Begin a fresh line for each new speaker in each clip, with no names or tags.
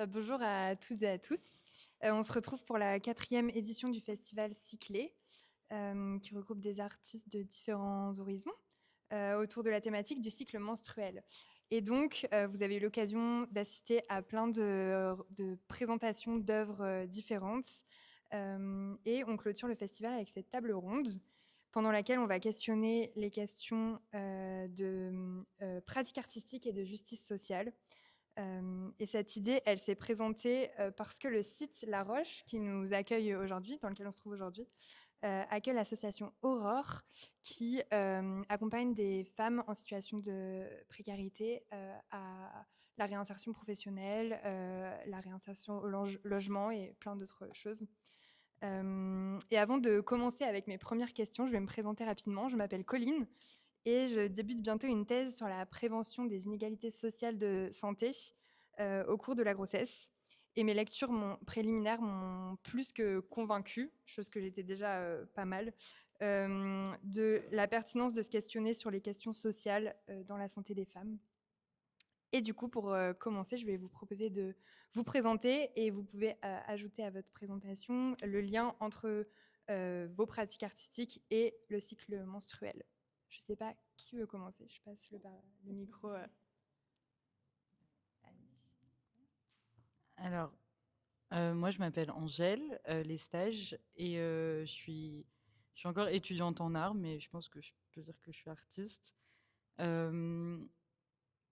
Bonjour à tous et à tous. On se retrouve pour la 4e édition du festival Cyclé, qui regroupe des artistes de différents horizons autour de la thématique du cycle menstruel. Et donc, vous avez eu l'occasion d'assister à plein de présentations d'œuvres différentes. Et on clôture le festival avec cette table ronde pendant laquelle on va questionner les questions de pratique artistique et de justice sociale. Et cette idée, elle s'est présentée parce que le site La Roche, qui nous accueille aujourd'hui, dans lequel on se trouve aujourd'hui, accueille l'association Aurore, qui accompagne des femmes en situation de précarité à la réinsertion professionnelle, la réinsertion au logement et plein d'autres choses. Et avant de commencer avec mes premières questions, je vais me présenter rapidement. Je m'appelle Colline et je débute bientôt une thèse sur la prévention des inégalités sociales de santé au cours de la grossesse. Et mes lectures préliminaires m'ont plus que convaincue, chose que j'étais déjà pas mal, de la pertinence de se questionner sur les questions sociales dans la santé des femmes. Et du coup, pour commencer, je vais vous proposer de vous présenter et vous pouvez ajouter à votre présentation le lien entre vos pratiques artistiques et le cycle menstruel. Je ne sais pas qui veut commencer. Je passe le micro.
Alors, moi, je m'appelle Angèle Lestage et je suis encore étudiante en art, mais je pense que je peux dire que je suis artiste. Euh,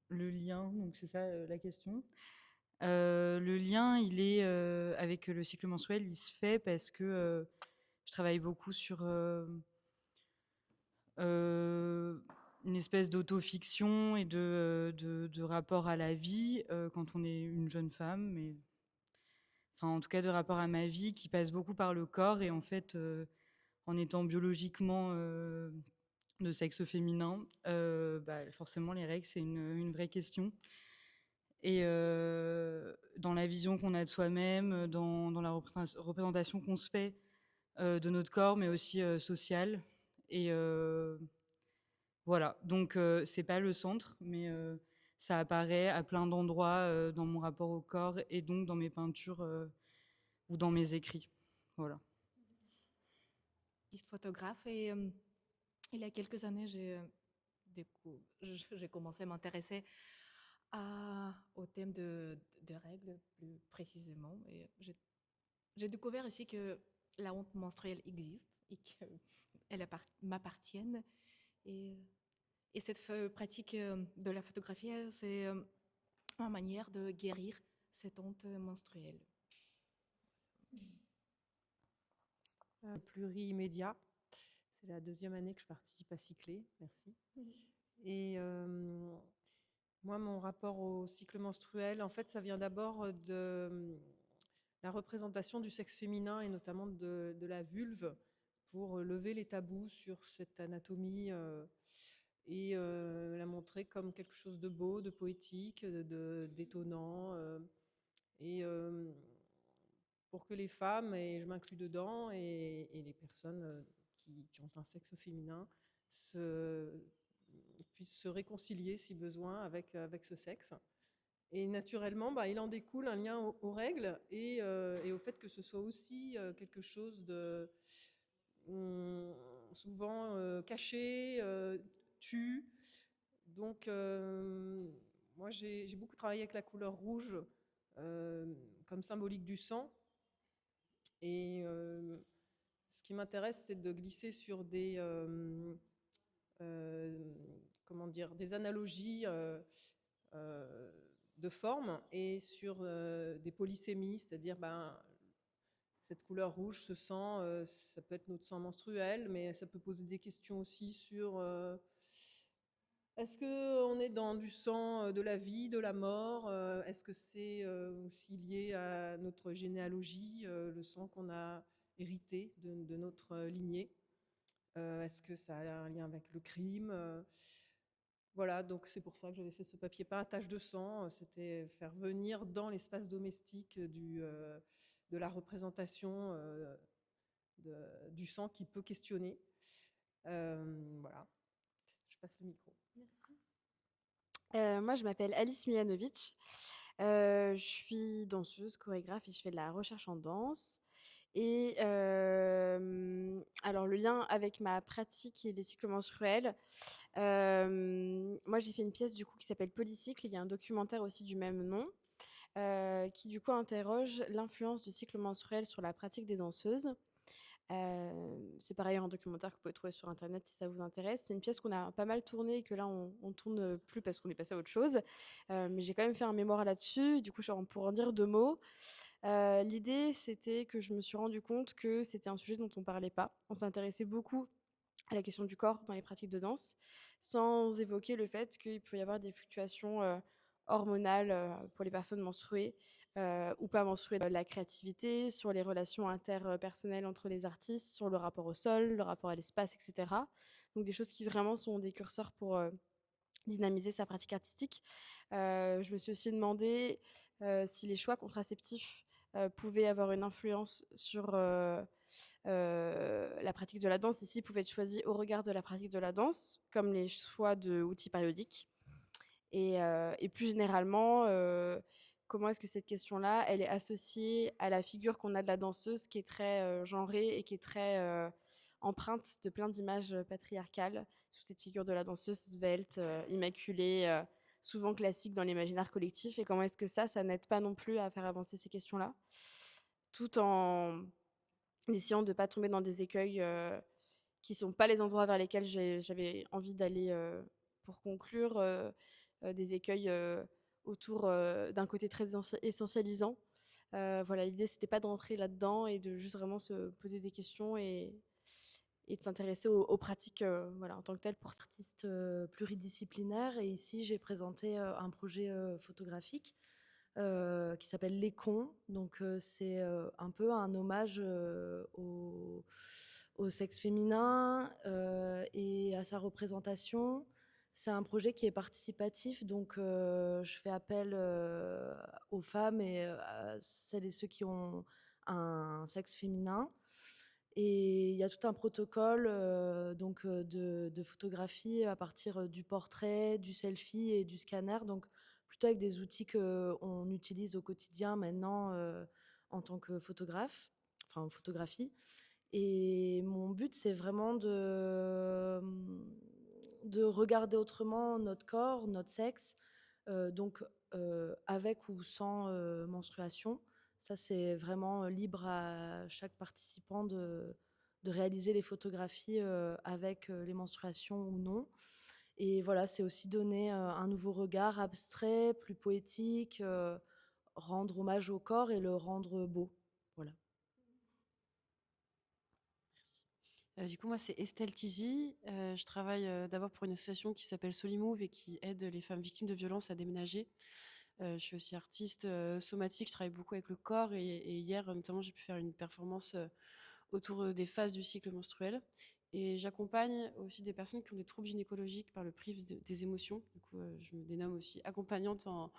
le lien, donc c'est ça la question. Le lien, il est avec le cycle mensuel, il se fait parce que je travaille beaucoup sur euh, une espèce d'autofiction et de rapport à la vie quand on est une jeune femme, mais enfin en tout cas de rapport à ma vie qui passe beaucoup par le corps et en fait en étant biologiquement de sexe féminin, bah, forcément les règles c'est une vraie question. Et dans la vision qu'on a de soi-même, dans la représentation qu'on se fait de notre corps, mais aussi sociale. Et voilà, donc c'est pas le centre, mais ça apparaît à plein d'endroits dans mon rapport au corps et donc dans mes peintures ou dans mes écrits. Voilà.
Photographe et il y a quelques années, j'ai commencé à m'intéresser au thème de règles plus précisément. Et j'ai découvert aussi que la honte menstruelle existe et qu'elle m'appartienne. Et, et cette pratique de la photographie, c'est ma manière de guérir cette honte menstruelle.
Plurimédia. C'est la 2e année que je participe à Cyclé. Merci. Et moi, mon rapport au cycle menstruel, en fait, ça vient d'abord de la représentation du sexe féminin et notamment de la vulve pour lever les tabous sur cette anatomie et la montrer comme quelque chose de beau, de poétique, d'étonnant. Et pour que les femmes, et je m'inclus dedans, et les personnes qui ont un sexe féminin puissent se réconcilier, si besoin, avec ce sexe. Et naturellement, il en découle un lien aux règles et au fait que ce soit aussi quelque chose de souvent caché, tu. Donc, moi, j'ai beaucoup travaillé avec la couleur rouge comme symbolique du sang. Et ce qui m'intéresse, c'est de glisser sur comment dire, des analogies de forme et sur des polysémies, c'est-à-dire cette couleur rouge, ce sang, ça peut être notre sang menstruel, mais ça peut poser des questions aussi sur est-ce qu'on est dans du sang de la vie, de la mort? Est-ce que c'est aussi lié à notre généalogie, le sang qu'on a hérité de notre lignée? Est-ce que ça a un lien avec le crime? Voilà, donc c'est pour ça que j'avais fait ce papier peint à tache de sang. C'était faire venir dans l'espace domestique de la représentation du sang qui peut questionner. Voilà, je passe le micro.
Merci. Moi, je m'appelle Alice Milanovic. Je suis danseuse, chorégraphe et je fais de la recherche en danse. Et alors le lien avec ma pratique et les cycles menstruels, moi j'ai fait une pièce du coup qui s'appelle Polycycle. Il y a un documentaire aussi du même nom, qui du coup interroge l'influence du cycle menstruel sur la pratique des danseuses. C'est pareil un documentaire que vous pouvez trouver sur internet si ça vous intéresse. C'est une pièce qu'on a pas mal tournée et que là on tourne plus parce qu'on est passé à autre chose. Mais j'ai quand même fait un mémoire là-dessus. Du coup, pour en dire 2 mots, l'idée c'était que je me suis rendu compte que c'était un sujet dont on parlait pas. On s'intéressait beaucoup à la question du corps dans les pratiques de danse, sans évoquer le fait qu'il peut y avoir des fluctuations hormonales pour les personnes menstruées ou pas menstruées, la créativité, sur les relations interpersonnelles entre les artistes, sur le rapport au sol, le rapport à l'espace, etc. Donc des choses qui vraiment sont des curseurs pour dynamiser sa pratique artistique. Je me suis aussi demandé si les choix contraceptifs pouvaient avoir une influence sur la pratique de la danse. Ici, pouvait être choisi au regard de la pratique de la danse, comme les choix d'outils périodiques. Et plus généralement, comment est-ce que cette question-là, elle est associée à la figure qu'on a de la danseuse, qui est très genrée et qui est très empreinte de plein d'images patriarcales, sous cette figure de la danseuse svelte, immaculée, souvent classique dans l'imaginaire collectif. Et comment est-ce que ça n'aide pas non plus à faire avancer ces questions-là, tout en essayant de ne pas tomber dans des écueils qui ne sont pas les endroits vers lesquels j'avais envie d'aller pour conclure, des écueils autour d'un côté très essentialisant. Voilà, l'idée, c'était pas de rentrer là-dedans et de juste vraiment se poser des questions et de s'intéresser aux pratiques voilà, en tant que telles pour ces
Artiste pluridisciplinaire. Et ici, j'ai présenté un projet photographique qui s'appelle Les Cons. Donc, c'est un peu un hommage au sexe féminin et à sa représentation. C'est un projet qui est participatif, donc je fais appel aux femmes et à celles et ceux qui ont un sexe féminin. Et il y a tout un protocole de photographie à partir du portrait, du selfie et du scanner. Donc plutôt avec des outils qu'on utilise au quotidien maintenant en tant que photographe, enfin en photographie. Et mon but, c'est vraiment de regarder autrement notre corps, notre sexe, avec ou sans menstruation. Ça, c'est vraiment libre à chaque participant de réaliser les photographies avec les menstruations ou non. Et voilà, c'est aussi donner un nouveau regard abstrait, plus poétique, rendre hommage au corps et le rendre beau. Voilà.
Du coup, moi, c'est Estelle Tizy. Je travaille d'abord pour une association qui s'appelle Solimove et qui aide les femmes victimes de violences à déménager. Je suis aussi artiste somatique, je travaille beaucoup avec le corps et hier, notamment, j'ai pu faire une performance autour des phases du cycle menstruel. Et j'accompagne aussi des personnes qui ont des troubles gynécologiques par le prisme des émotions. Du coup, je me dénomme aussi accompagnante en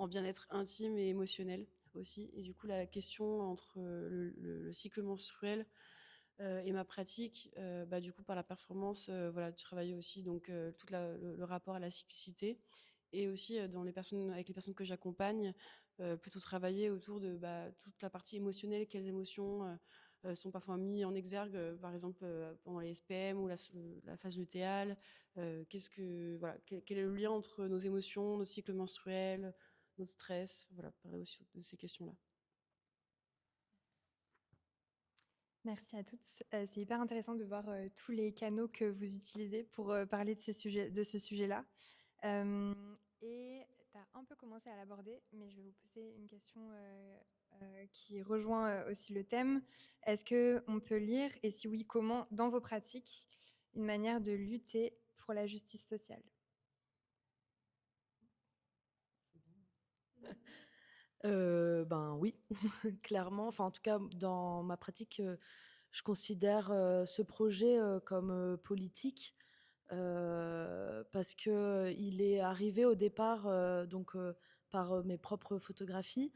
bien-être intime et émotionnel aussi. Et du coup, la question entre le cycle menstruel et ma pratique, du coup, par la performance, voilà, de travailler aussi donc, tout le rapport à la cyclicité et aussi avec les personnes que j'accompagne, plutôt travailler autour de toute la partie émotionnelle, quelles émotions sont parfois mises en exergue, par exemple pendant les SPM ou la phase lutéale. Quel est le lien entre nos émotions, nos cycles menstruels, notre stress, voilà, parler aussi de ces questions-là.
Merci à toutes. C'est hyper intéressant de voir tous les canaux que vous utilisez pour parler de ce sujet-là. Et tu as un peu commencé à l'aborder, mais je vais vous poser une question qui rejoint aussi le thème. Est-ce qu'on peut lire, et si oui, comment, dans vos pratiques, une manière de lutter pour la justice sociale ?
Ben oui, clairement. Enfin, en tout cas, dans ma pratique, je considère ce projet comme politique parce que il est arrivé au départ par mes propres photographies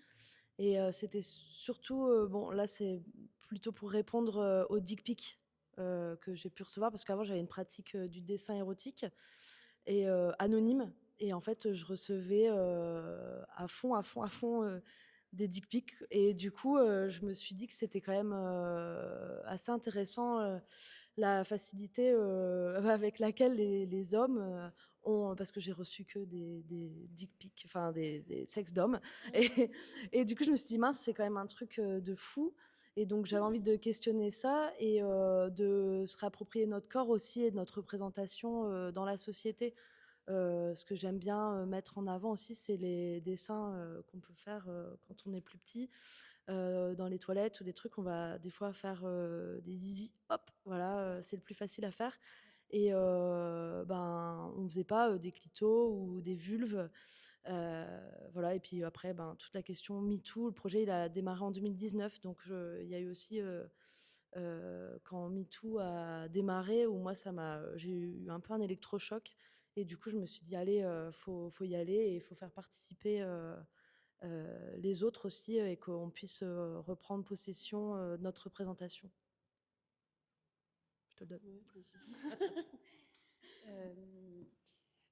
et c'était surtout bon là c'est plutôt pour répondre aux dick pics que j'ai pu recevoir parce qu'avant j'avais une pratique du dessin érotique et anonyme et en fait je recevais à fond des dick pics. Et du coup, je me suis dit que c'était quand même assez intéressant la facilité avec laquelle les hommes ont, parce que j'ai reçu que des dick pics, enfin des sexes d'hommes. Et du coup, je me suis dit, mince, c'est quand même un truc de fou. Et donc, j'avais envie de questionner ça et de se réapproprier notre corps aussi et notre représentation dans la société. Ce que j'aime bien mettre en avant aussi, c'est les dessins qu'on peut faire quand on est plus petit. Dans les toilettes ou des trucs, on va des fois faire des zizi, hop, voilà, c'est le plus facile à faire. Et on faisait pas des clitos ou des vulves. Voilà, et puis après, toute la question MeToo, le projet, il a démarré en 2019, donc il y a eu aussi, quand MeToo a démarré, où moi, j'ai eu un peu un électrochoc, et du coup, je me suis dit, allez, faut y aller, et il faut faire participer les autres aussi, et qu'on puisse reprendre possession de notre représentation. Je te le donne.
Ouais, merci. Euh,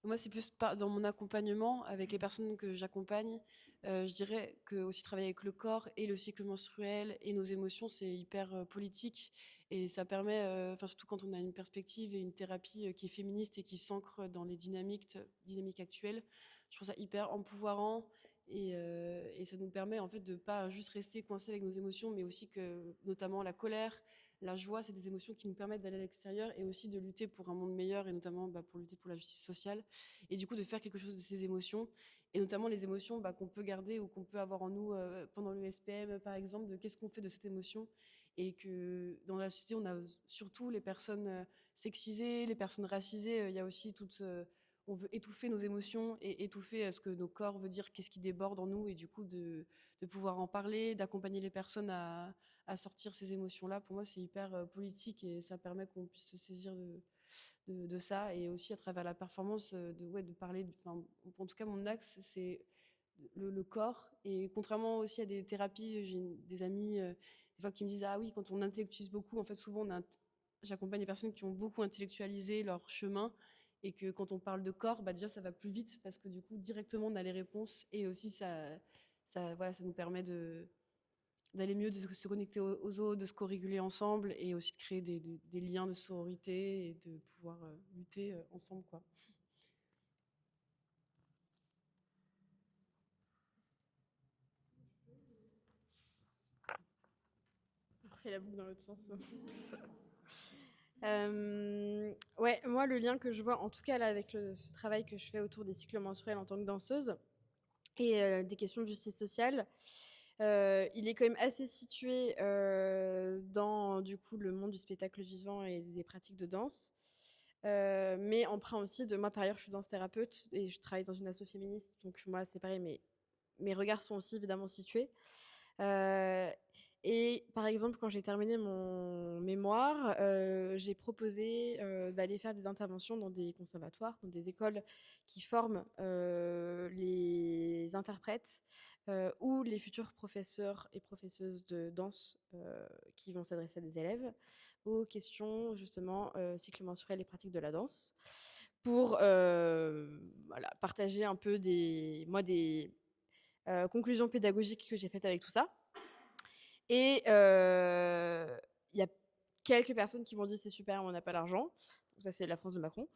Moi, c'est plus dans mon accompagnement avec les personnes que j'accompagne. Je dirais que aussi travailler avec le corps et le cycle menstruel et nos émotions, c'est hyper politique et ça permet, surtout quand on a une perspective et une thérapie qui est féministe et qui s'ancre dans les dynamiques actuelles, je trouve ça hyper empouvoirant et ça nous permet en fait de pas juste rester coincés avec nos émotions, mais aussi que notamment la colère, la joie, c'est des émotions qui nous permettent d'aller à l'extérieur et aussi de lutter pour un monde meilleur et notamment pour lutter pour la justice sociale et du coup de faire quelque chose de ces émotions et notamment les émotions qu'on peut garder ou qu'on peut avoir en nous pendant le SPM par exemple, de qu'est-ce qu'on fait de cette émotion et que dans la société on a surtout les personnes sexisées, les personnes racisées, il y a aussi on veut étouffer nos émotions et étouffer ce que nos corps veut dire, qu'est-ce qui déborde en nous et du coup de pouvoir en parler, d'accompagner les personnes à sortir ces émotions-là. Pour moi, c'est hyper politique et ça permet qu'on puisse se saisir de ça et aussi à travers la performance de parler. En tout cas, mon axe, c'est le corps. Et contrairement aussi à des thérapies, j'ai des amis des fois qui me disent ah oui, quand on intellectualise beaucoup, en fait, souvent j'accompagne des personnes qui ont beaucoup intellectualisé leur chemin et que quand on parle de corps, déjà ça va plus vite parce que du coup directement on a les réponses et aussi ça nous permet d'aller mieux, de se connecter aux autres, de se co-réguler ensemble et aussi de créer des liens de sororité et de pouvoir lutter ensemble, quoi.
On refait la boucle dans l'autre sens. Ouais, moi, le lien que je vois, en tout cas là, avec ce travail que je fais autour des cycles menstruels en tant que danseuse et des questions de justice sociale, il est quand même assez situé dans du coup le monde du spectacle vivant et des pratiques de danse. Mais emprunt aussi de moi par ailleurs je suis danse thérapeute et je travaille dans une asso féministe, donc moi c'est pareil, mais mes regards sont aussi évidemment situés. Et par exemple, quand j'ai terminé mon mémoire, j'ai proposé d'aller faire des interventions dans des conservatoires, dans des écoles qui forment les interprètes ou les futurs professeurs et professeuses de danse qui vont s'adresser à des élèves aux questions justement cycle menstruel et pratique de la danse pour partager un peu des conclusions pédagogiques que j'ai faites avec tout ça. Et il y a quelques personnes qui m'ont dit c'est super, on n'a pas l'argent. Ça, c'est la France de Macron.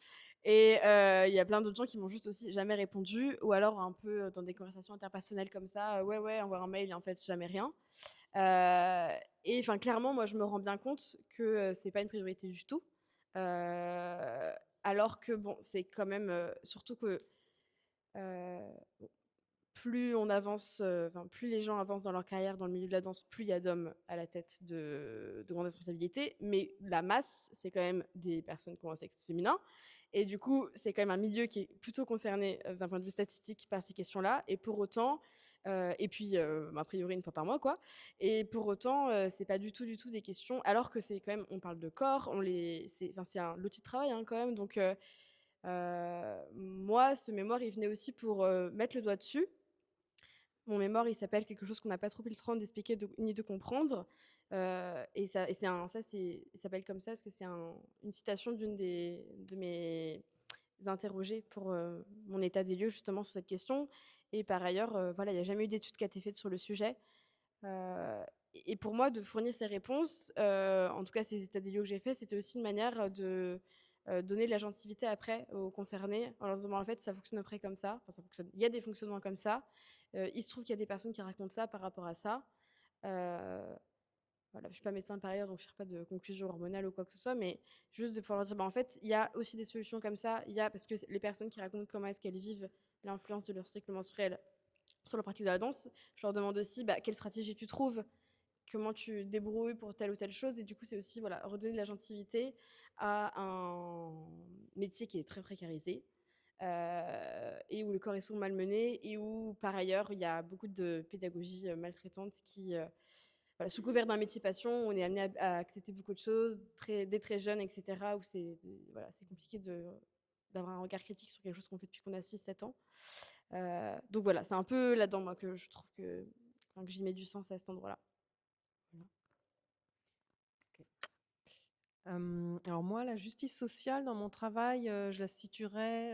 Et il y a plein d'autres gens qui m'ont juste aussi jamais répondu, ou alors un peu dans des conversations interpersonnelles comme ça, ouais, envoie un mail et en fait jamais rien. Et enfin, clairement, moi, je me rends bien compte que c'est pas une priorité du tout. Alors que bon, c'est quand même surtout que plus on avance, plus les gens avancent dans leur carrière dans le milieu de la danse, plus il y a d'hommes à la tête de grandes responsabilités. Mais la masse, c'est quand même des personnes qui ont un sexe féminin. Et du coup, c'est quand même un milieu qui est plutôt concerné d'un point de vue statistique par ces questions-là. Et pour autant, et puis a priori une fois par mois, quoi. Et pour autant, c'est pas du tout des questions. Alors que c'est quand même, on parle de corps, c'est un outil de travail quand même. Donc moi, ce mémoire, il venait aussi pour mettre le doigt dessus. Mon mémoire, il s'appelle quelque chose qu'on n'a pas trop eu le temps d'expliquer ni de comprendre. Et ça, il s'appelle comme ça parce que c'est une citation de mes interrogés pour mon état des lieux justement sur cette question. Et par ailleurs, voilà, il n'y a jamais eu d'étude qui a été faite sur le sujet. Et pour moi, de fournir ces réponses, en tout cas ces états des lieux que j'ai fait, c'était aussi une manière de donner de la gentilité après aux concernés, en leur disant, bah, en fait, ça fonctionne après comme ça. Enfin, ça fonctionne. Il y a des fonctionnements comme ça. Il se trouve qu'il y a des personnes qui racontent ça par rapport à ça. Voilà, je suis pas médecin par ailleurs, donc je ne tire pas de conclusion hormonale ou quoi que ce soit, mais juste de pouvoir leur dire, bah, en fait, il y a aussi des solutions comme ça. Il y a, parce que les personnes qui racontent comment est-ce qu'elles vivent l'influence de leur cycle menstruel sur la pratique de la danse, je leur demande aussi quelle stratégie tu trouves, comment tu te débrouilles pour telle ou telle chose. Et du coup, c'est aussi voilà, redonner de la gentilité à un métier qui est très précarisé et où le corps est souvent malmené et où, par ailleurs, il y a beaucoup de pédagogie maltraitante qui, voilà, sous couvert d'un métier passion, on est amené à accepter beaucoup de choses dès très jeune, etc., où voilà, c'est compliqué d'avoir un regard critique sur quelque chose qu'on fait depuis qu'on a 6-7 ans. Donc voilà, c'est un peu là-dedans, moi, que je trouve que j'y mets du sens à cet endroit-là. Voilà.
Alors moi, la justice sociale dans mon travail, je la situerais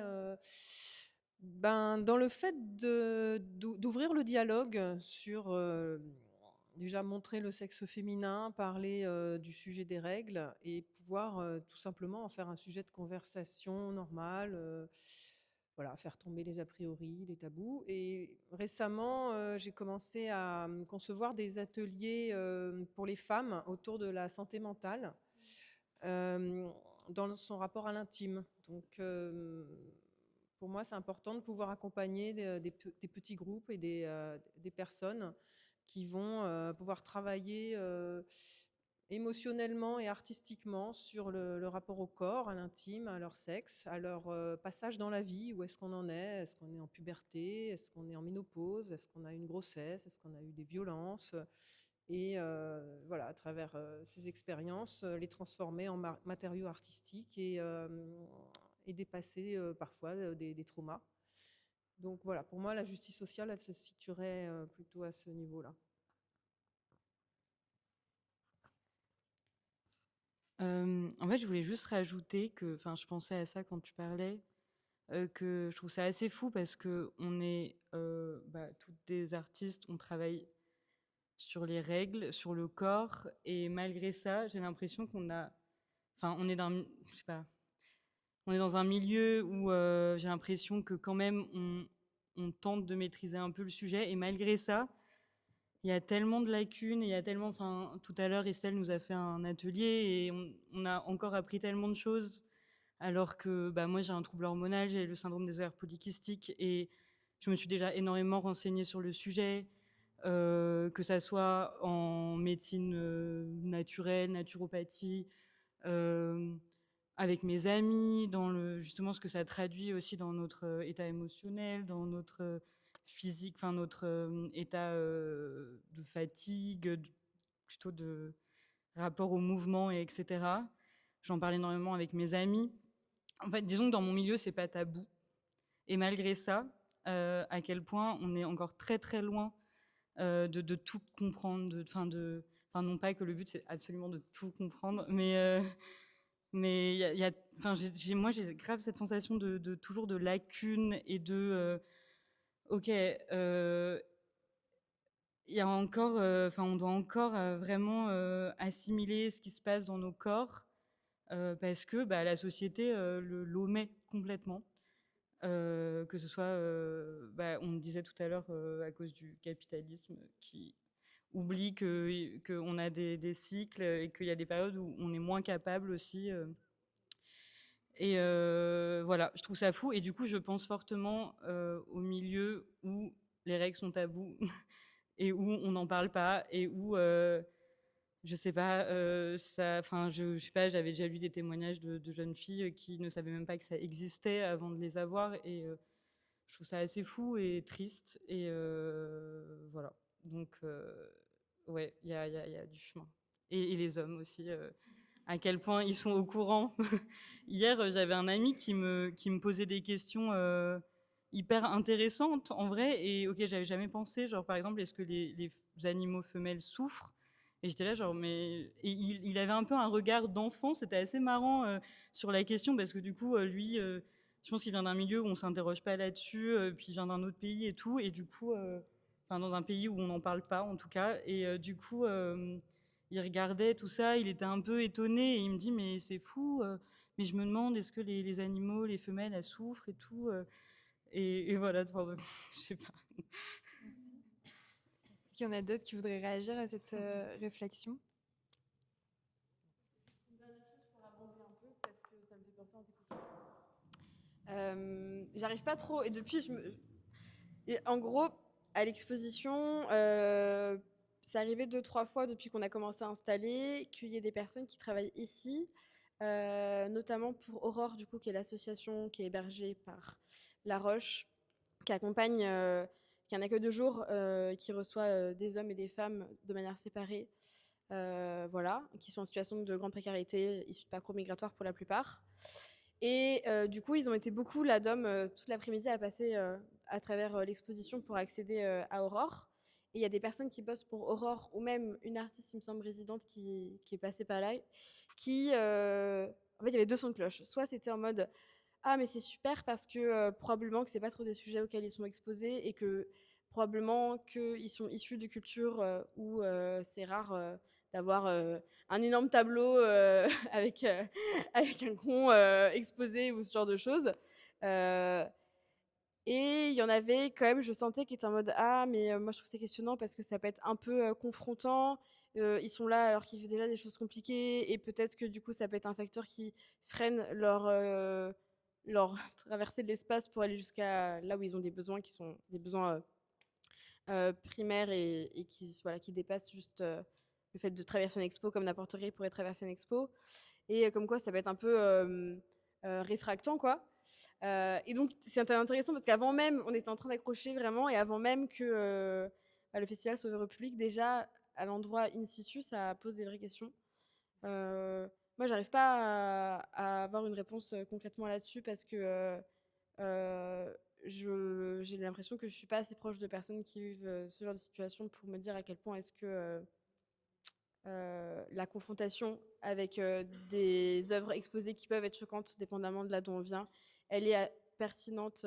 dans le fait d'ouvrir le dialogue sur déjà montrer le sexe féminin, parler du sujet des règles et pouvoir tout simplement en faire un sujet de conversation normal. Voilà, faire tomber les a priori, les tabous. Et récemment, j'ai commencé à concevoir des ateliers pour les femmes autour de la santé mentale dans son rapport à l'intime. Donc, pour moi, c'est important de pouvoir accompagner des petits groupes et des personnes qui vont pouvoir travailler émotionnellement et artistiquement sur le rapport au corps, à l'intime, à leur sexe, à leur passage dans la vie, où est-ce qu'on en est, est-ce qu'on est en puberté, est-ce qu'on est en ménopause, est-ce qu'on a eu une grossesse, est-ce qu'on a eu des violences, et voilà, à travers ces expériences, les transformer en matériaux artistiques et dépasser parfois des traumas. Donc voilà, pour moi, la justice sociale, elle se situerait plutôt à ce niveau-là.
En fait, je voulais juste rajouter que, enfin, je pensais à ça quand tu parlais, que je trouve ça assez fou parce que on est toutes des artistes, on travaille sur les règles, sur le corps, et malgré ça, j'ai l'impression on est je sais pas, on est dans un milieu où j'ai l'impression que quand même on tente de maîtriser un peu le sujet, et malgré ça, il y a tellement de lacunes, et il y a tellement, enfin, tout à l'heure, Estelle nous a fait un atelier et on a encore appris tellement de choses, alors que moi, j'ai un trouble hormonal, j'ai le syndrome des ovaires polykystiques, et je me suis déjà énormément renseignée sur le sujet, que ça soit en médecine naturelle, naturopathie, avec mes amis, justement ce que ça traduit aussi dans notre état émotionnel, dans notre physique, enfin notre état de fatigue, plutôt de rapport au mouvement, et etc. J'en parle énormément avec mes amis. En fait, disons que dans mon milieu, c'est pas tabou. Et malgré ça, à quel point on est encore très très loin de tout comprendre, non pas que le but c'est absolument de tout comprendre, mais moi j'ai grave cette sensation de toujours de lacunes et de ok, il y a encore, on doit encore vraiment assimiler ce qui se passe dans nos corps parce que la société l'omet complètement. Que ce soit, on le disait tout à l'heure, à cause du capitalisme qui oublie qu'on a des cycles et qu'il y a des périodes où on est moins capable aussi. Et voilà, je trouve ça fou. Et du coup, je pense fortement au milieu où les règles sont tabous et où on n'en parle pas et où, je sais pas, je sais pas, j'avais déjà lu des témoignages de jeunes filles qui ne savaient même pas que ça existait avant de les avoir. Et je trouve ça assez fou et triste. Et voilà. Donc, ouais, il y a du chemin. Et les hommes aussi, à quel point ils sont au courant. Hier, j'avais un ami qui me posait des questions hyper intéressantes, en vrai. Et ok, j'avais jamais pensé, genre, par exemple, est-ce que les animaux femelles souffrent? Et j'étais là, genre, mais. Et il avait un peu un regard d'enfant, c'était assez marrant sur la question, parce que du coup, lui je pense qu'il vient d'un milieu où on s'interroge pas là-dessus, puis il vient d'un autre pays et tout, et du coup, enfin dans un pays où on n'en parle pas en tout cas, et du coup, il regardait tout ça, il était un peu étonné, et il me dit mais c'est fou, mais je me demande est-ce que les animaux, les femelles, elles souffrent et tout, et voilà, enfin, je sais pas.
Est-ce qu'il y en a d'autres qui voudraient réagir à cette réflexion?
Une dernière chose pour abonder un peu, parce que ça me fait penser en t'écoutant. J'arrive pas trop, et depuis, en gros, à l'exposition, c'est arrivé 2-3 fois depuis qu'on a commencé à installer qu'il y ait des personnes qui travaillent ici, notamment pour Aurore, du coup, qui est l'association qui est hébergée par La Roche, qui accompagne, qui est un accueil de jour, qui reçoit des hommes et des femmes de manière séparée, voilà, qui sont en situation de grande précarité, issus de parcours migratoires pour la plupart. Et du coup, ils ont été beaucoup, la DOM, toute l'après-midi à passer à travers l'exposition pour accéder à Aurore. Et il y a des personnes qui bossent pour Aurore, ou même une artiste, il me semble, résidente qui est passée par là, qui... en fait, il y avait deux sons de cloche. Soit c'était en mode « Ah, mais c'est super parce que probablement que c'est pas trop des sujets auxquels ils sont exposés et que probablement qu'ils sont issus de cultures où c'est rare d'avoir un énorme tableau avec, avec un con exposé ou ce genre de choses. Et il y en avait quand même, je sentais qu'ils étaient en mode ah, mais moi je trouve c'est questionnant parce que ça peut être un peu confrontant. Ils sont là alors qu'ils vivent déjà des choses compliquées et peut-être que du coup ça peut être un facteur qui freine leur traversée de l'espace pour aller jusqu'à là où ils ont des besoins qui sont des besoins primaires et qui, voilà, qui dépassent juste le fait de traverser une expo comme n'importe qui pourrait traverser une expo. Et comme quoi ça peut être un peu réfractant, quoi. Et donc c'est intéressant parce qu'avant même, on était en train d'accrocher vraiment, et avant même que le festival soit ouvert au public, déjà à l'endroit in situ, ça pose des vraies questions. Moi, j'arrive pas à avoir une réponse concrètement là-dessus parce que j'ai l'impression que je suis pas assez proche de personnes qui vivent ce genre de situation pour me dire à quel point est-ce que la confrontation avec des œuvres exposées qui peuvent être choquantes dépendamment de là d'où on vient, elle est pertinente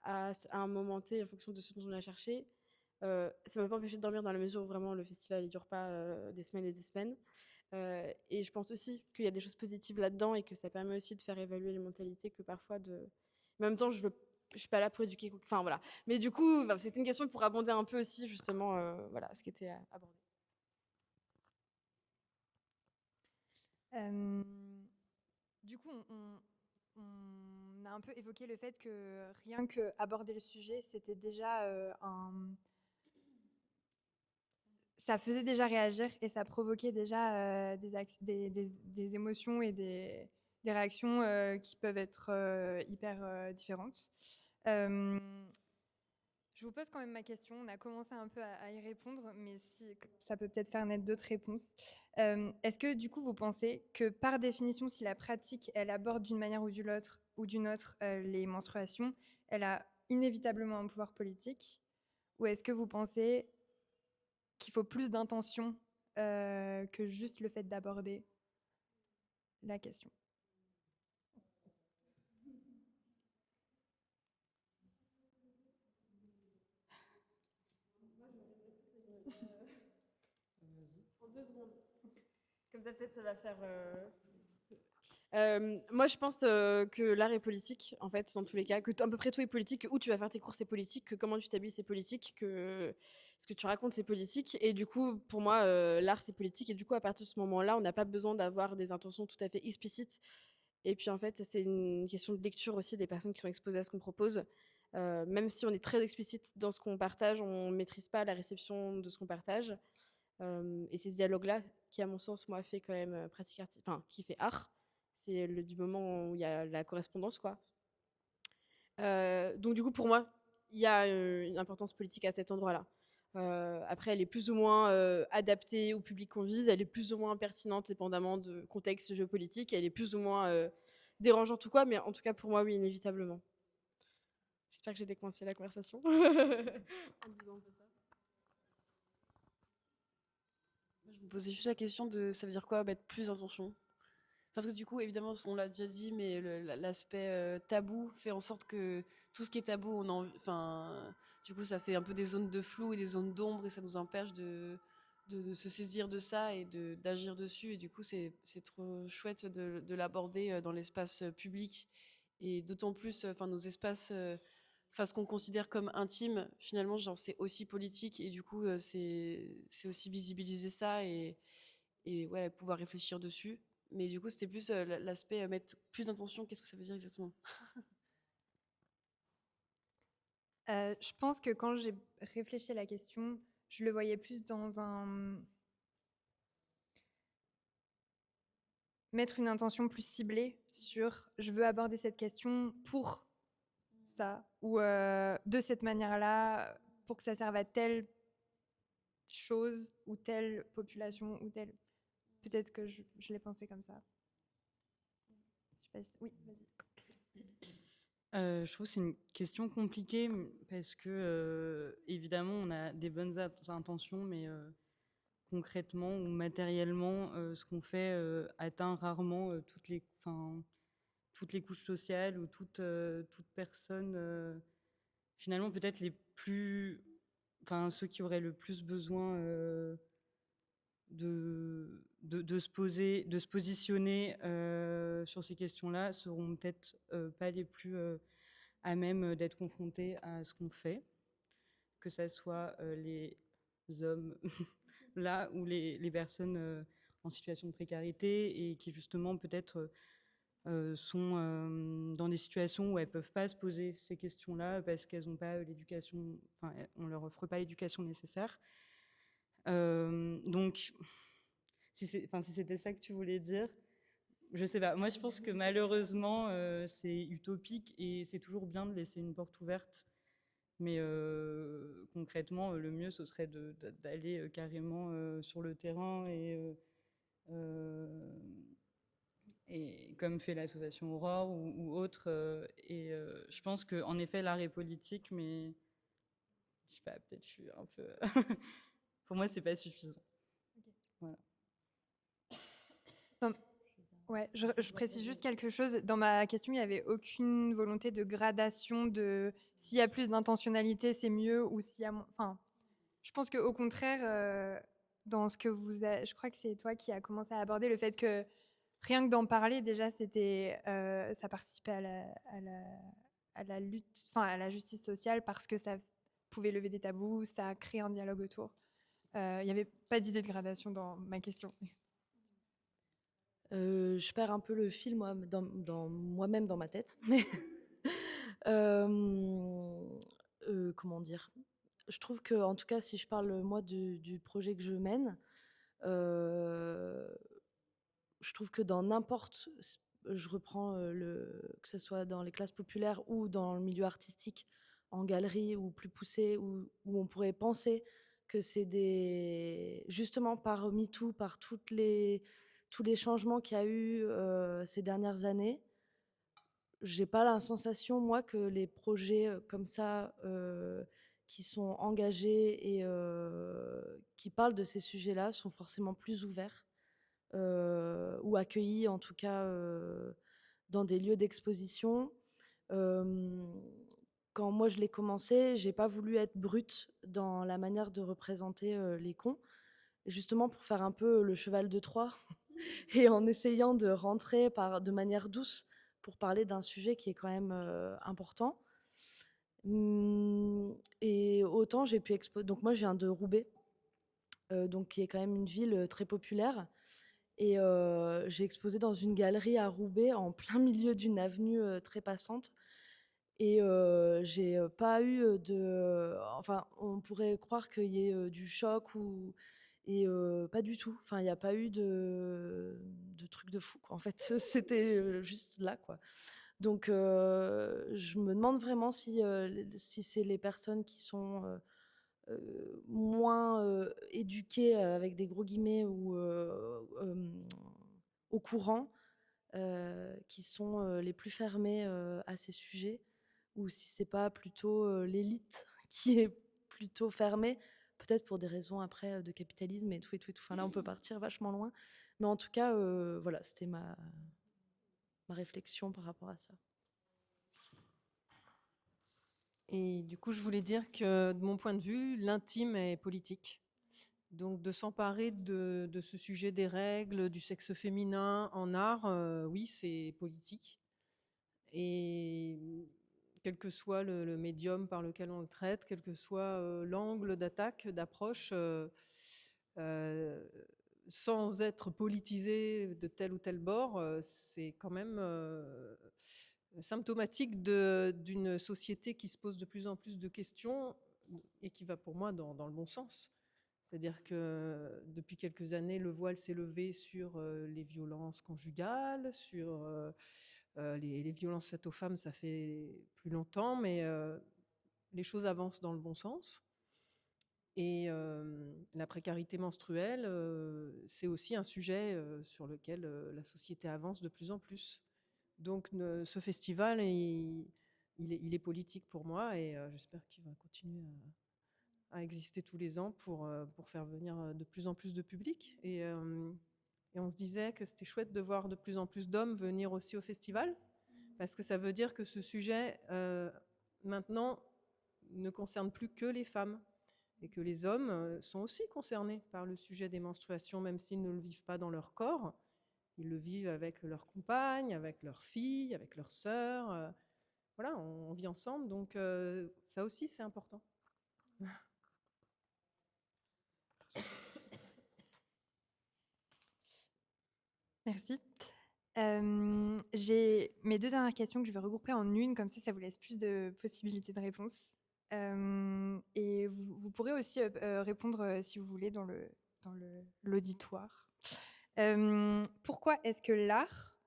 à un moment T en fonction de ce dont on a cherché. Ça m'a pas empêché de dormir dans la mesure où vraiment le festival ne dure pas des semaines et des semaines. Et je pense aussi qu'il y a des choses positives là-dedans et que ça permet aussi de faire évaluer les mentalités que parfois de... Mais en même temps, je suis pas là pour éduquer. Enfin voilà. Mais du coup, c'était une question pour abonder un peu aussi justement voilà, ce qui était abordé.
Du coup, on a un peu évoqué le fait que rien que aborder le sujet, c'était déjà ça faisait déjà réagir et ça provoquait déjà des émotions et des réactions qui peuvent être hyper différentes. Je vous pose quand même ma question. On a commencé un peu à y répondre, mais ça peut peut-être faire naître d'autres réponses. Est-ce que du coup, vous pensez que par définition, si la pratique, elle aborde d'une manière ou d'une autre les menstruations, elle a inévitablement un pouvoir politique? Ou est-ce que vous pensez qu'il faut plus d'intention que juste le fait d'aborder la question?
En 2 secondes. Comme ça, peut-être, ça va faire... moi, je pense que l'art est politique, en fait, dans tous les cas, que à peu près tout est politique, que où tu vas faire tes courses, c'est politique, que comment tu t'habilles, c'est politique, que ce que tu racontes, c'est politique. Et du coup, pour moi, l'art, c'est politique. Et du coup, à partir de ce moment-là, on n'a pas besoin d'avoir des intentions tout à fait explicites. Et puis, en fait, c'est une question de lecture aussi des personnes qui sont exposées à ce qu'on propose. Même si on est très explicite dans ce qu'on partage, on ne maîtrise pas la réception de ce qu'on partage. Et c'est ce dialogue-là qui, à mon sens, moi, fait quand même pratique artistique, enfin, qui fait art. C'est du moment où il y a la correspondance, quoi. Donc, du coup, pour moi, il y a une importance politique à cet endroit-là. Après, elle est plus ou moins adaptée au public qu'on vise, elle est plus ou moins pertinente dépendamment de contexte géopolitique, elle est plus ou moins dérangeante ou quoi, mais en tout cas, pour moi, oui, inévitablement. J'espère que j'ai décoincé la conversation en disant ça.
Je me posais juste la question de ça veut dire quoi mettre plus d'intention? Parce que du coup, évidemment, on l'a déjà dit, mais l'aspect tabou fait en sorte que tout ce qui est tabou, enfin, du coup, ça fait un peu des zones de flou et des zones d'ombre et ça nous empêche de se saisir de ça et d'agir dessus. Et du coup, c'est trop chouette de l'aborder dans l'espace public et d'autant plus, enfin, nos espaces, enfin, ce qu'on considère comme intime, finalement, genre, c'est aussi politique et du coup, c'est aussi visibiliser ça et ouais, pouvoir réfléchir dessus. Mais du coup, c'était plus l'aspect mettre plus d'intention. Qu'est-ce que ça veut dire exactement?
Je pense que quand j'ai réfléchi à la question, je le voyais plus dans un mettre une intention plus ciblée sur je veux aborder cette question pour ça ou de cette manière-là pour que ça serve à telle chose ou telle population ou telle. Peut-être que je l'ai pensé comme ça. Je sais pas oui, vas-y.
Je trouve que c'est une question compliquée parce que, évidemment, on a des bonnes intentions, mais concrètement ou matériellement, ce qu'on fait atteint rarement toutes les couches sociales ou toute personne. Finalement, peut-être ceux qui auraient le plus besoin de se positionner sur ces questions-là seront peut-être pas les plus à même d'être confrontés à ce qu'on fait, que ce soit les hommes là ou les personnes en situation de précarité et qui justement peut-être sont dans des situations où elles ne peuvent pas se poser ces questions-là parce qu'elles n'ont pas l'éducation, enfin on ne leur offre pas l'éducation nécessaire. Donc, si c'était ça que tu voulais dire, je sais pas. Moi, je pense que malheureusement, c'est utopique et c'est toujours bien de laisser une porte ouverte. Mais concrètement, le mieux, ce serait d'aller carrément sur le terrain et comme fait l'association Aurore ou autre. Je pense qu'en effet, l'art est politique, mais je sais pas, peut-être je suis un peu... Pour moi, c'est pas suffisant. Okay. Voilà.
Ouais, je précise juste quelque chose. Dans ma question, il n'y avait aucune volonté de gradation de s'il y a plus d'intentionnalité, c'est mieux ou s'il y a moins. Enfin, je pense qu'au contraire, dans ce que je crois que c'est toi qui as commencé à aborder le fait que rien que d'en parler, déjà, ça participait à la lutte, enfin à la justice sociale parce que ça pouvait lever des tabous, ça a créé un dialogue autour. Il n'y avait pas d'idée de gradation dans ma question.
Je perds un peu le fil dans moi-même dans ma tête. Comment dire? Je trouve que, en tout cas, si je parle moi du projet que je mène, je trouve que dans n'importe, je reprends que ce soit dans les classes populaires ou dans le milieu artistique, en galerie ou plus poussé, où on pourrait penser que c'est justement par MeToo, par tous les changements qu'il y a eu ces dernières années, j'ai pas la sensation, moi, que les projets comme ça, qui sont engagés et qui parlent de ces sujets-là, sont forcément plus ouverts ou accueillis, en tout cas, dans des lieux d'exposition. Quand moi je l'ai commencé, j'ai pas voulu être brute dans la manière de représenter les cons, justement pour faire un peu le cheval de Troie et en essayant de rentrer de manière douce pour parler d'un sujet qui est quand même important. Et autant j'ai pu exposer. Donc moi je viens de Roubaix, donc qui est quand même une ville très populaire. Et j'ai exposé dans une galerie à Roubaix en plein milieu d'une avenue très passante. Et j'ai pas eu enfin, on pourrait croire qu'il y ait du choc et pas du tout. Enfin, il n'y a pas eu de truc de fou, quoi. En fait, c'était juste là, quoi. Donc, je me demande vraiment si c'est les personnes qui sont moins éduquées, avec des gros guillemets, ou au courant, qui sont les plus fermées à ces sujets, ou si c'est pas plutôt l'élite qui est plutôt fermée peut-être pour des raisons après de capitalisme et tout et tout et tout. Enfin là, on peut partir vachement loin. Mais en tout cas, voilà, c'était ma réflexion par rapport à ça.
Et du coup, je voulais dire que, de mon point de vue, l'intime est politique. Donc, de s'emparer de ce sujet des règles, du sexe féminin en art, oui, c'est politique. Et quel que soit le médium par lequel on le traite, quel que soit l'angle d'attaque, d'approche, euh, sans être politisé de tel ou tel bord, c'est quand même symptomatique d'une société qui se pose de plus en plus de questions et qui va pour moi dans le bon sens. C'est-à-dire que depuis quelques années, le voile s'est levé sur les violences conjugales, sur les violences faites aux femmes, ça fait plus longtemps, mais les choses avancent dans le bon sens. Et la précarité menstruelle, c'est aussi un sujet sur lequel la société avance de plus en plus. Donc ce festival, il est politique pour moi et j'espère qu'il va continuer à exister tous les ans pour faire venir de plus en plus de public. Et on se disait que c'était chouette de voir de plus en plus d'hommes venir aussi au festival, parce que ça veut dire que ce sujet, maintenant, ne concerne plus que les femmes, et que les hommes sont aussi concernés par le sujet des menstruations, même s'ils ne le vivent pas dans leur corps. Ils le vivent avec leurs compagnes, avec leurs filles, avec leurs sœurs. Voilà, on vit ensemble, donc ça aussi, c'est important.
Merci. J'ai mes 2 dernières questions que je vais regrouper en une, comme ça vous laisse plus de possibilités de réponse. Et vous pourrez aussi répondre si vous voulez dans l'auditoire. Pourquoi est-ce que l'art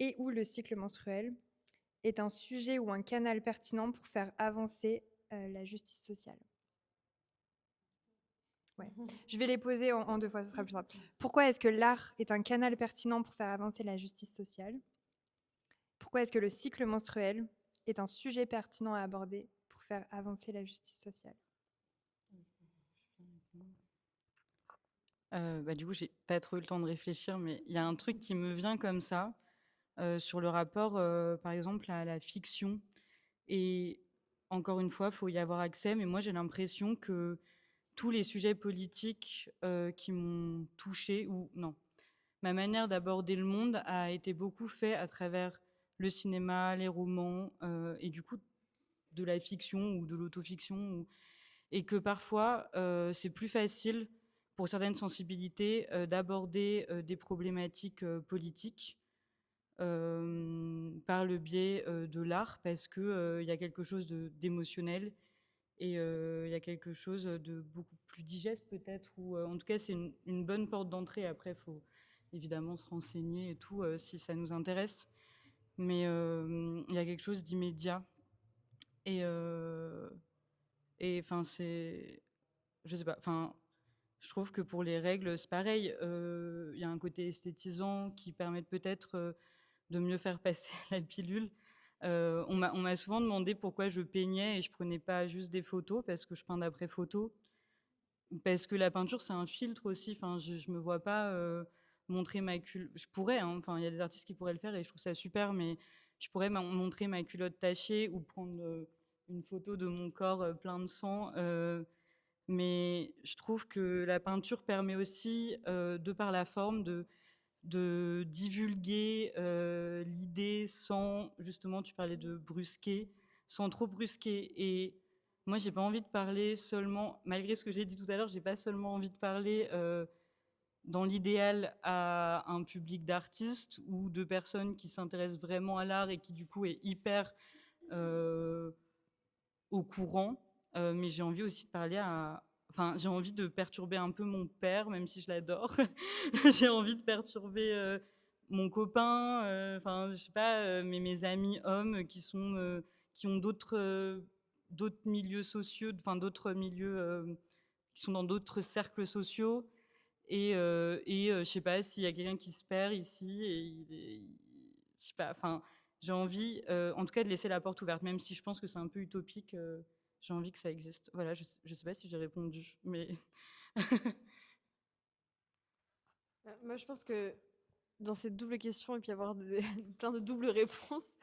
et ou le cycle menstruel est un sujet ou un canal pertinent pour faire avancer la justice sociale? Ouais. Je vais les poser en 2 fois, ce sera plus simple. Pourquoi est-ce que l'art est un canal pertinent pour faire avancer la justice sociale? Pourquoi est-ce que le cycle menstruel est un sujet pertinent à aborder pour faire avancer la justice sociale?
Du coup, j'ai pas trop eu le temps de réfléchir, mais il y a un truc qui me vient comme ça, sur le rapport, par exemple, à la fiction. Et encore une fois, il faut y avoir accès, mais moi j'ai l'impression que tous les sujets politiques qui m'ont touchée, ou non, ma manière d'aborder le monde a été beaucoup fait à travers le cinéma, les romans, et du coup de la fiction ou de l'autofiction, et que parfois c'est plus facile pour certaines sensibilités d'aborder des problématiques politiques par le biais de l'art, parce que il y a quelque chose d'émotionnel et il y a quelque chose de beaucoup plus digeste peut-être, ou en tout cas c'est une bonne porte d'entrée. Après, il faut évidemment se renseigner et tout si ça nous intéresse, mais il y a quelque chose d'immédiat et enfin c'est, je sais pas, enfin je trouve que pour les règles c'est pareil, il y a un côté esthétisant qui permet peut-être de mieux faire passer la pilule. On m'a souvent demandé pourquoi je peignais et je prenais pas juste des photos, parce que je peins d'après photo. Parce que la peinture, c'est un filtre aussi. Enfin, je me vois pas montrer ma culotte. Je pourrais, hein. Enfin, il y a des artistes qui pourraient le faire et je trouve ça super, mais je pourrais montrer ma culotte tachée ou prendre une photo de mon corps plein de sang. Mais je trouve que la peinture permet aussi, de par la forme, de divulguer l'idée sans, justement, tu parlais de brusquer, sans trop brusquer. Et moi, j'ai pas envie de parler seulement, malgré ce que j'ai dit tout à l'heure, j'ai pas seulement envie de parler dans l'idéal à un public d'artistes ou de personnes qui s'intéressent vraiment à l'art et qui du coup est hyper au courant, mais j'ai envie aussi de parler à... Enfin, j'ai envie de perturber un peu mon père, même si je l'adore. J'ai envie de perturber mon copain, enfin, je sais pas, mais mes amis hommes qui ont d'autres milieux sociaux, enfin d'autres milieux qui sont dans d'autres cercles sociaux. Et je sais pas s'il y a quelqu'un qui se perd ici je sais pas, enfin, j'ai envie en tout cas de laisser la porte ouverte, même si je pense que c'est un peu utopique. j'ai envie que ça existe. Voilà, je sais pas si j'ai répondu, mais
Moi, je pense que dans cette double question, il peut y avoir plein de doubles réponses.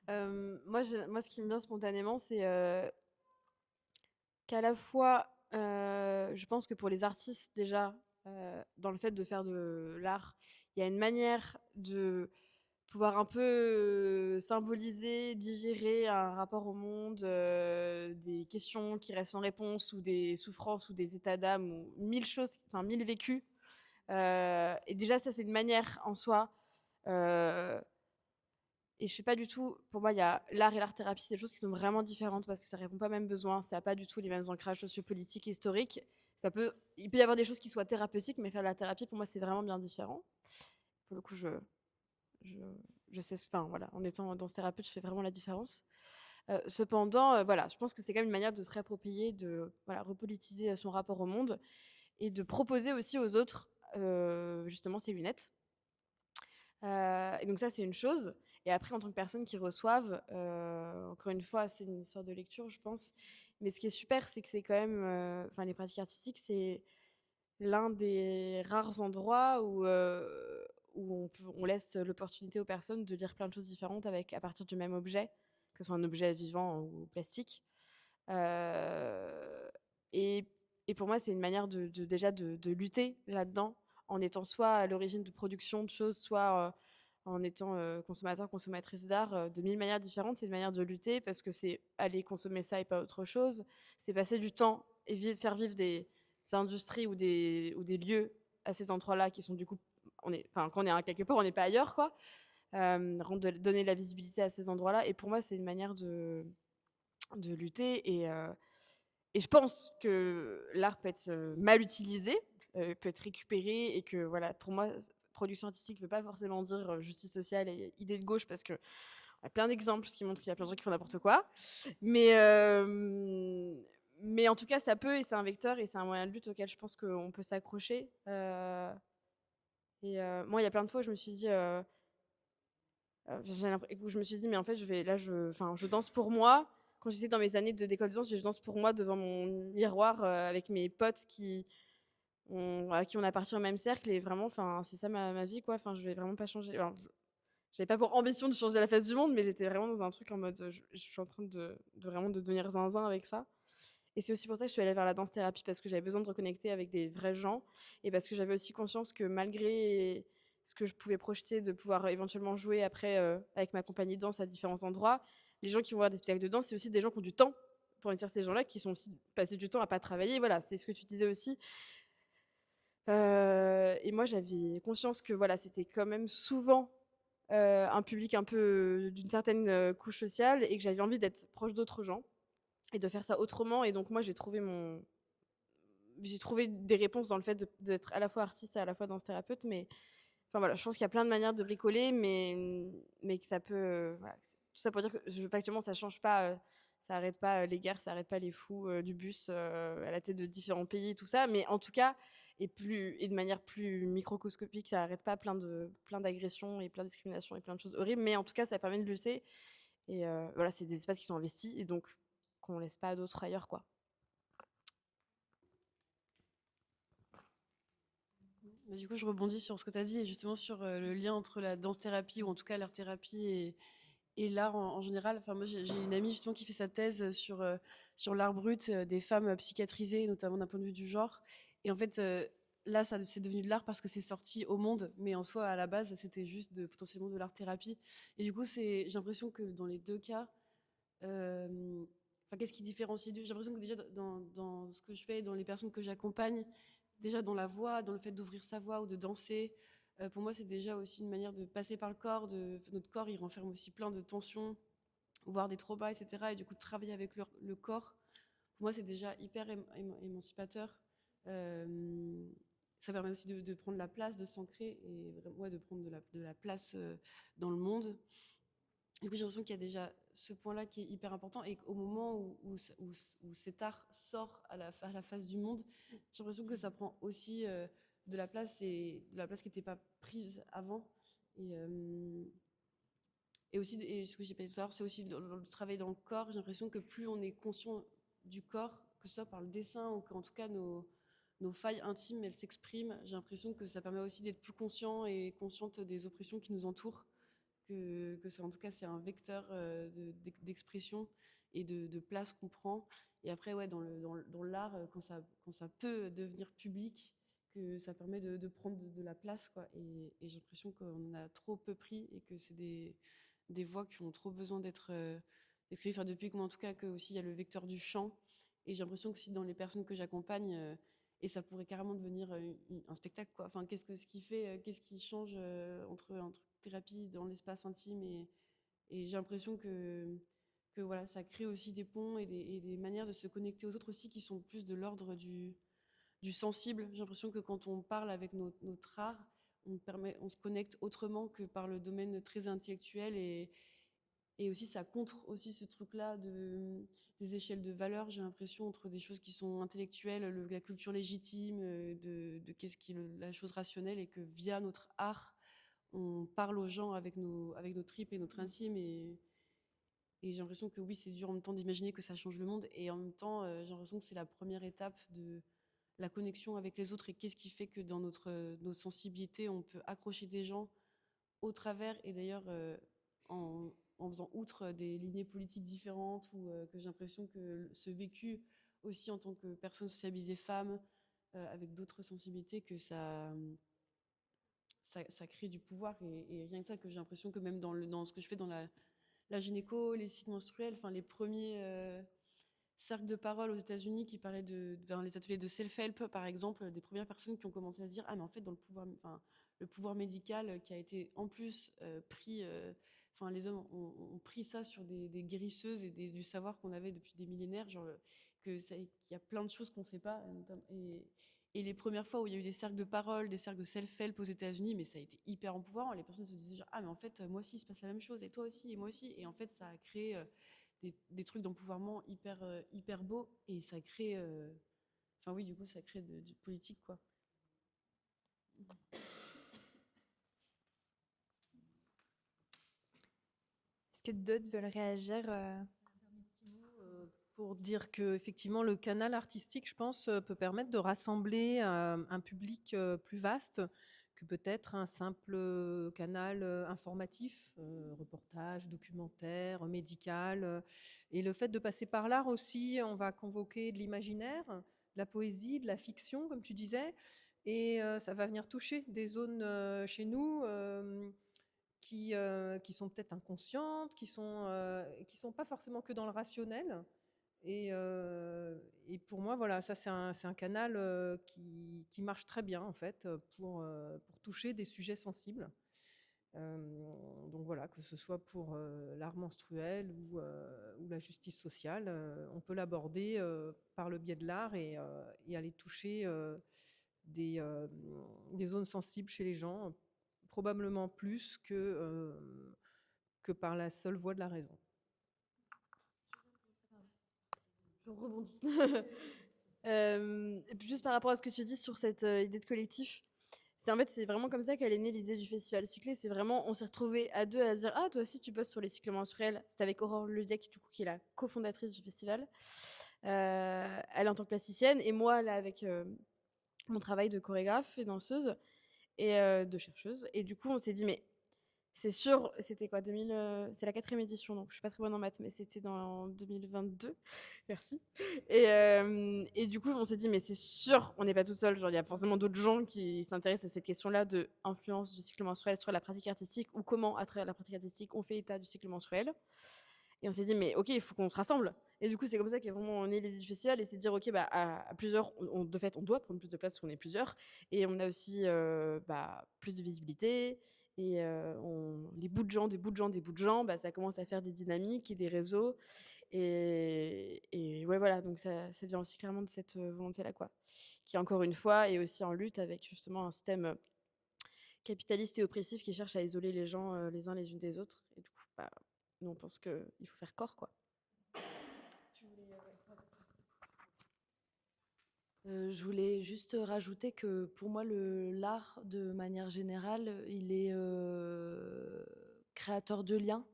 Moi, ce qui me vient spontanément, c'est qu'à la fois, je pense que pour les artistes, déjà, dans le fait de faire de l'art, il y a une manière de pouvoir un peu symboliser, digérer un rapport au monde, des questions qui restent sans réponse, ou des souffrances, ou des états d'âme, ou mille choses, enfin mille vécus. Et déjà, ça, c'est une manière en soi. Euh, et je sais pas du tout, pour moi, il y a l'art et l'art-thérapie, c'est des choses qui sont vraiment différentes parce que ça répond pas aux mêmes besoins, ça n'a pas du tout les mêmes ancrages sociopolitiques et historiques. Il peut y avoir des choses qui soient thérapeutiques, mais faire de la thérapie, pour moi, c'est vraiment bien différent. Pour le coup, je, je sais, enfin voilà, en étant dans ce thérapeute, je fais vraiment la différence. Cependant, voilà, je pense que c'est quand même une manière de se réapproprier, de voilà, repolitiser son rapport au monde et de proposer aussi aux autres, justement, ces lunettes. Et donc ça, c'est une chose. Et après, en tant que personne qui reçoivent, encore une fois, c'est une histoire de lecture, je pense. Mais ce qui est super, c'est que c'est quand même, enfin, les pratiques artistiques, c'est l'un des rares endroits où on laisse l'opportunité aux personnes de lire plein de choses différentes à partir du même objet, que ce soit un objet vivant ou plastique. Euh, et, et pour moi, c'est une manière déjà de lutter là-dedans, en étant soit à l'origine de production de choses, soit en étant consommateur, consommatrice d'art, de mille manières différentes. C'est une manière de lutter parce que c'est aller consommer ça et pas autre chose. C'est passer du temps et faire vivre des industries ou des lieux à ces endroits-là qui sont du coup, quand on est à quelque part, on n'est pas ailleurs, quoi. Donner la visibilité à ces endroits-là. Et pour moi, c'est une manière de lutter. Et je pense que l'art peut être mal utilisé, peut être récupéré, et que voilà, pour moi, production artistique ne veut pas forcément dire justice sociale et idée de gauche, parce que y a plein d'exemples qui montrent qu'il y a plein de gens qui font n'importe quoi. Mais, mais en tout cas, ça peut, et c'est un vecteur, et c'est un moyen de lutte auquel je pense qu'on peut s'accrocher. Moi, il y a plein de fois où je me suis dit, où je me suis dit, mais en fait, je danse pour moi. Quand j'étais dans mes années d'école de danse, je danse pour moi devant mon miroir avec mes potes à qui on appartient au même cercle. Et vraiment, c'est ça ma vie, quoi. Je vais vraiment pas changer. J'avais pas pour ambition de changer la face du monde, mais j'étais vraiment dans un truc en mode, je suis en train vraiment de devenir zinzin avec ça. Et c'est aussi pour ça que je suis allée vers la danse-thérapie, parce que j'avais besoin de reconnecter avec des vrais gens, et parce que j'avais aussi conscience que malgré ce que je pouvais projeter, de pouvoir éventuellement jouer après avec ma compagnie de danse à différents endroits, les gens qui vont voir des spectacles de danse, c'est aussi des gens qui ont du temps pour dire ces gens-là, qui sont aussi passés du temps à pas travailler. Voilà, c'est ce que tu disais aussi. Et moi, j'avais conscience que voilà, c'était quand même souvent un public un peu d'une certaine couche sociale, et que j'avais envie d'être proche d'autres gens et de faire ça autrement. Et donc moi, j'ai trouvé des réponses dans le fait d'être à la fois artiste et à la fois danse-thérapeute. Mais enfin voilà, je pense qu'il y a plein de manières de bricoler, mais que ça peut, voilà, tout ça pour dire que factuellement, ça change pas, ça arrête pas les guerres, ça arrête pas les fous du bus à la tête de différents pays, tout ça. Mais en tout cas, et de manière plus microscopique, ça arrête pas plein d'agressions et plein de discriminations et plein de choses horribles. Mais en tout cas, ça permet de lutter. Et voilà, c'est des espaces qui sont investis, et donc qu'on laisse pas à d'autres ailleurs, quoi.
Bah, du coup, je rebondis sur ce que tu as dit, et justement sur le lien entre la danse-thérapie, ou en tout cas l'art-thérapie, et l'art en général. Enfin, moi, j'ai une amie justement qui fait sa thèse sur l'art brut des femmes psychiatrisées, notamment d'un point de vue du genre. Et en fait, là, c'est devenu de l'art parce que c'est sorti au monde, mais en soi, à la base, c'était juste potentiellement de l'art-thérapie. Et du coup, j'ai l'impression que dans les deux cas, qu'est-ce qui différencie J'ai l'impression que déjà dans ce que je fais, dans les personnes que j'accompagne, déjà dans la voix, dans le fait d'ouvrir sa voix ou de danser, pour moi, c'est déjà aussi une manière de passer par le corps. Notre corps, il renferme aussi plein de tensions, voire des traumas, etc. Et du coup, de travailler avec le corps, pour moi, c'est déjà hyper émancipateur. Ça permet aussi de prendre la place, de s'ancrer, et ouais, de prendre de la place dans le monde. Du coup, j'ai l'impression qu'il y a déjà ce point-là qui est hyper important, et qu'au moment où cet art sort à la face du monde, j'ai l'impression que ça prend aussi de la place, et de la place qui n'était pas prise avant. Et aussi, et ce que j'ai pas dit tout à l'heure, c'est aussi le travail dans le corps. J'ai l'impression que plus on est conscient du corps, que ce soit par le dessin ou qu'en tout cas nos failles intimes, elles s'expriment. J'ai l'impression que ça permet aussi d'être plus conscient et consciente des oppressions qui nous entourent, que ça, en tout cas, c'est un vecteur d'expression et de place qu'on prend. Et après, ouais, dans l'art, quand ça peut devenir public, que ça permet de prendre de la place, quoi. Et j'ai l'impression qu'on en a trop peu pris et que c'est des voix qui ont trop besoin d'être exprimées. Enfin, depuis que, en tout cas, que aussi il y a le vecteur du chant. Et j'ai l'impression que si dans les personnes que j'accompagne, et ça pourrait carrément devenir un spectacle, quoi. Enfin, ce qui fait, qu'est-ce qui change entre thérapie dans l'espace intime et j'ai l'impression que voilà, ça crée aussi des ponts et des manières de se connecter aux autres aussi qui sont plus de l'ordre du sensible. J'ai l'impression que quand on parle avec notre art, on se connecte autrement que par le domaine très intellectuel et aussi ça contre aussi ce truc-là des échelles de valeur, j'ai l'impression, entre des choses qui sont intellectuelles, la culture légitime, de qu'est-ce qui est la chose rationnelle et que via notre art, on parle aux gens avec nos tripes et notre intime et j'ai l'impression que oui, c'est dur en même temps d'imaginer que ça change le monde et en même temps, j'ai l'impression que c'est la première étape de la connexion avec les autres et qu'est-ce qui fait que dans notre sensibilité, on peut accrocher des gens au travers et d'ailleurs en faisant outre des lignées politiques différentes ou que j'ai l'impression que ce vécu aussi en tant que personne socialisée femme avec d'autres sensibilités que ça crée du pouvoir et rien que ça que j'ai l'impression que même dans ce que je fais dans la gynéco, les cycles menstruels, enfin les premiers cercles de parole aux États-Unis qui parlaient dans les ateliers de self-help par exemple, des premières personnes qui ont commencé à se dire ah mais en fait dans le pouvoir médical qui a été en plus pris, enfin les hommes ont pris ça sur des guérisseuses et du savoir qu'on avait depuis des millénaires, genre qu'il y a plein de choses qu'on ne sait pas. Et les premières fois où il y a eu des cercles de parole, des cercles de self-help aux États-Unis, mais ça a été hyper empouvoirant. Les personnes se disaient genre, ah mais en fait moi aussi il se passe la même chose et toi aussi et moi aussi. Et en fait ça a créé des trucs d'empouvoirment hyper beaux et ça crée, enfin oui du coup ça crée du politique quoi.
Est-ce que d'autres veulent réagir
Pour dire que effectivement le canal artistique, je pense, peut permettre de rassembler un public plus vaste que peut-être un simple canal informatif, reportage, documentaire, médical. Et le fait de passer par l'art aussi, on va convoquer de l'imaginaire, de la poésie, de la fiction, comme tu disais, et ça va venir toucher des zones chez nous. Qui sont peut-être inconscientes, qui sont pas forcément que dans le rationnel. Et pour moi, voilà, ça c'est un canal qui marche très bien en fait pour toucher des sujets sensibles. Donc voilà, que ce soit pour l'art menstruel ou la justice sociale, on peut l'aborder par le biais de l'art et aller toucher des zones sensibles chez les gens, probablement plus que par la seule voie de la raison.
Je rebondis. Et puis juste par rapport à ce que tu dis sur cette idée de collectif, c'est vraiment comme ça qu'elle est née l'idée du festival cyclé. C'est vraiment, on s'est retrouvés à deux à se dire ah toi aussi tu bosses sur les cycles menstruels. C'était avec Aurore Ledec du coup qui est la cofondatrice du festival. Elle en tant que plasticienne et moi là avec mon travail de chorégraphe et danseuse et de chercheuse. Et du coup on s'est dit mais c'est sûr, c'était quoi 2000, c'est la 4e édition, donc je suis pas très bonne en maths, mais c'était dans 2022. Merci. Et du coup, on s'est dit, mais c'est sûr, on n'est pas tout seul. Genre, il y a forcément d'autres gens qui s'intéressent à cette question-là de influence du cycle menstruel sur la pratique artistique ou comment, à travers la pratique artistique, on fait état du cycle menstruel. Et on s'est dit, mais ok, il faut qu'on se rassemble. Et du coup, c'est comme ça qu'est vraiment né l'idée du festival. Et c'est de dire, ok, bah, à plusieurs, de fait, on doit prendre plus de place parce qu'on est plusieurs. Et on a aussi plus de visibilité. Et les bouts de gens, des bouts de gens, des bouts de gens, bah, ça commence à faire des dynamiques et des réseaux. Et ouais, voilà, donc ça vient aussi clairement de cette volonté-là, quoi. Qui, encore une fois, est aussi en lutte avec justement un système capitaliste et oppressif qui cherche à isoler les gens les uns les unes des autres. Et du coup, bah, nous, on pense qu'il faut faire corps, quoi.
Je voulais juste rajouter que pour moi, l'art, de manière générale, il est créateur de liens.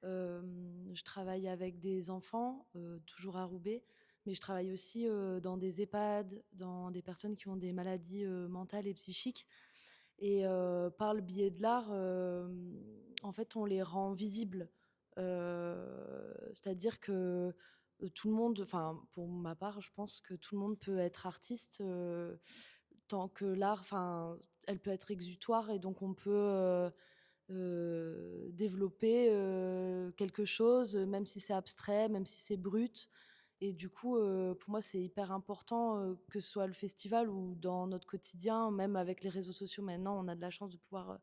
Je travaille avec des enfants, toujours à Roubaix, mais je travaille aussi dans des EHPAD, dans des personnes qui ont des maladies mentales et psychiques. Et par le biais de l'art, en fait, on les rend visibles. C'est-à-dire que tout le monde, enfin, pour ma part, je pense que tout le monde peut être artiste tant que l'art, enfin, elle peut être exutoire et donc on peut développer quelque chose, même si c'est abstrait, même si c'est brut. Et du coup, pour moi, c'est hyper important que ce soit le festival ou dans notre quotidien, même avec les réseaux sociaux maintenant, on a de la chance de pouvoir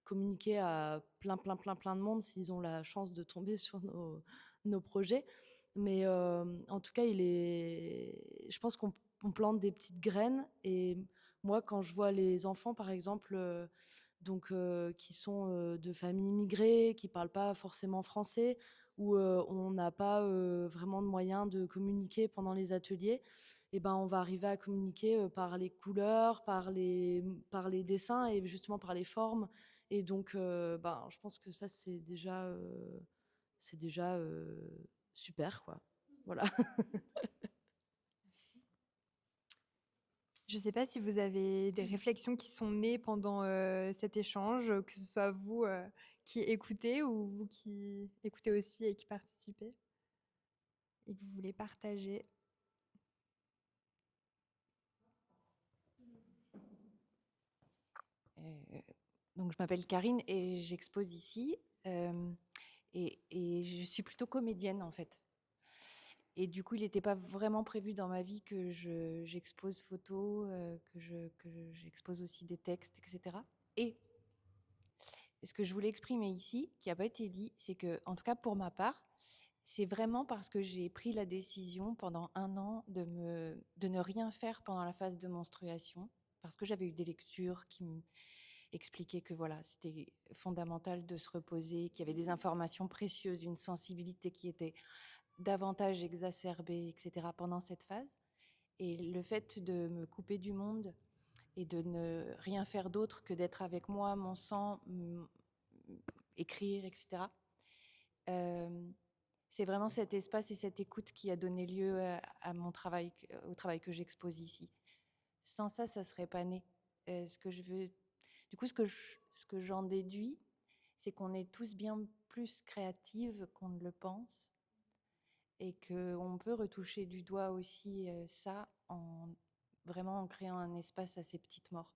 communiquer à plein de monde s'ils ont la chance de tomber sur nos projets. Mais en tout cas, je pense qu'on plante des petites graines. Et moi, quand je vois les enfants, par exemple, qui sont de familles immigrées, qui ne parlent pas forcément français, où on n'a pas vraiment de moyens de communiquer pendant les ateliers, et ben, on va arriver à communiquer par les couleurs, par les dessins et justement par les formes. Et donc, ben, je pense que ça, c'est déjà super, quoi. Voilà.
Je ne sais pas si vous avez des réflexions qui sont nées pendant cet échange, que ce soit vous qui écoutez ou vous qui écoutez aussi et qui participez et que vous voulez partager.
Donc, je m'appelle Karine et j'expose ici. Et je suis plutôt comédienne, en fait. Et du coup, il n'était pas vraiment prévu dans ma vie que j'expose photos, que j'expose aussi des textes, etc. Et ce que je voulais exprimer ici, qui n'a pas été dit, c'est que, en tout cas pour ma part, c'est vraiment parce que j'ai pris la décision pendant 1 an de ne rien faire pendant la phase de menstruation, parce que j'avais eu des lectures qui m'expliquaient que voilà, c'était fondamental de se reposer, qu'il y avait des informations précieuses, une sensibilité qui était davantage exacerbée, etc. pendant cette phase. Et le fait de me couper du monde et de ne rien faire d'autre que d'être avec moi, mon sang, écrire, etc. C'est vraiment cet espace et cette écoute qui a donné lieu à mon travail, au travail que j'expose ici. Sans ça, ça serait pas né. Ce que je veux, du coup, ce que j'en déduis, c'est qu'on est tous bien plus créatives qu'on ne le pense et qu'on peut retoucher du doigt aussi ça vraiment en créant un espace à ces petites morts.